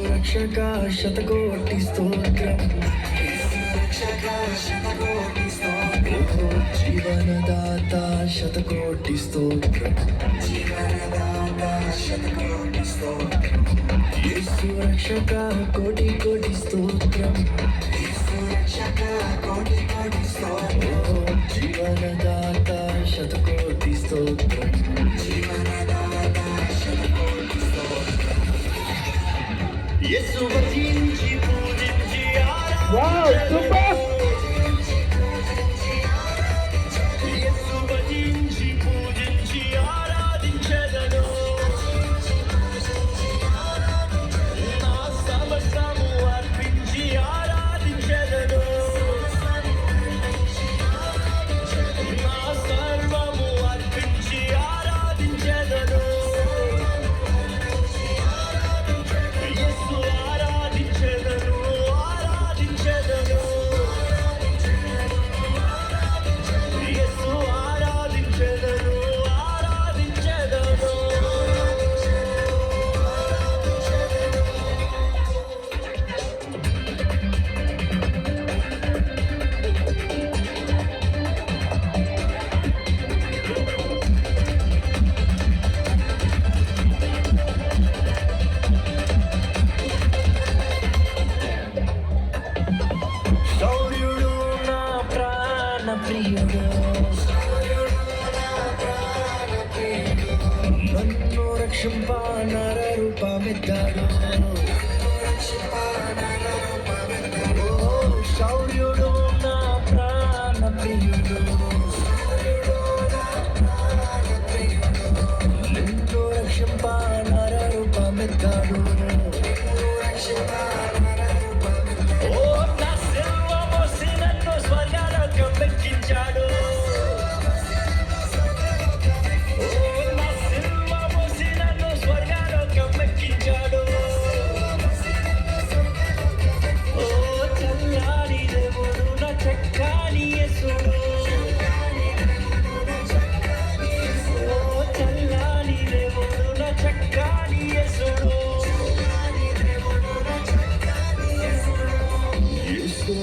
రక్షక శతకోటి స్తోత్రం, జీవనదాత శతకోటి స్తోత్రం, యేసు రక్షక కోటి కోటి స్తోత్రం, జీవనదాత శతకోటి స్తోత్రం. యేసు భజించి పూజించి ఆరాధించెదను. యేసు భజించి పూజించి ఆరాధించెదను. నా సమస్తము అర్పించి ఆరాధించెదను. నా సర్వము అర్పించి ఆరాధించెదను. నన్ను రక్షింప నర రూపమెత్తాడు. శౌర్యుడు నా ప్రాణ ప్రియుడు, నిన్ను రక్షింప నర రూపమెత్తాడు.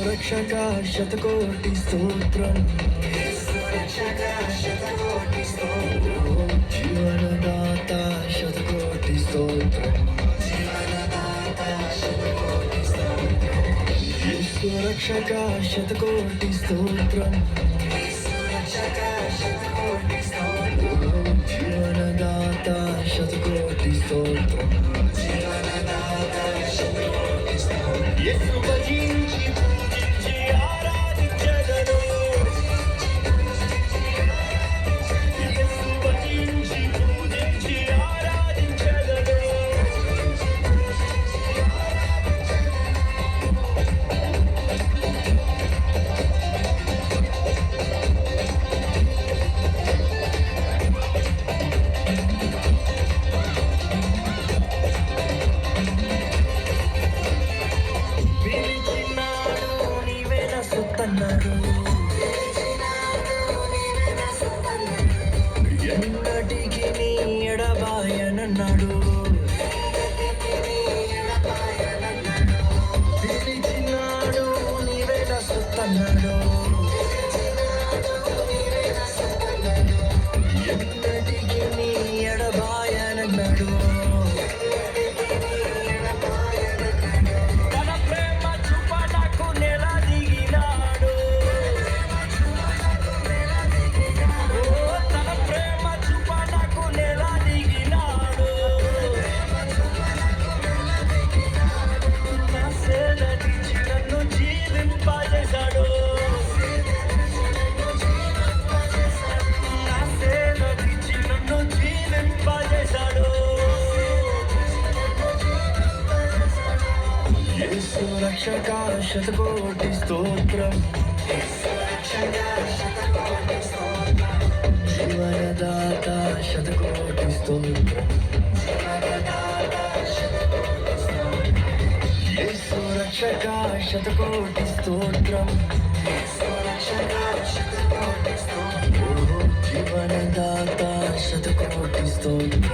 రక్షక శతకోటి స్తోత్రం, జీవనదాత శతకోటి స్తోత్రం, యేసు రక్షక శతకోటి స్తోత్రం, జీవనదాత శతకోటి స్తోత్రం. యేసు భజించి పూజించి ఆరాధించెదను. యేసు భజించి పూజించి ఆరాధించెదను. ఎన్నటికి నీ ఎడబాయనన్నాడు. పిలిచినాడు నీవే నా సొత్తన్నాడు. ఎన్నటికి నీ ఎడబాయనన్నాడు. రక్షక శతకోటి స్తోత్రం, జీవనదాత శతకోటి స్తోత్రం యేసు రక్షక శతకోటి స్తోత్రం ఓ జీవనదాత శతకోటి స్తోత్రం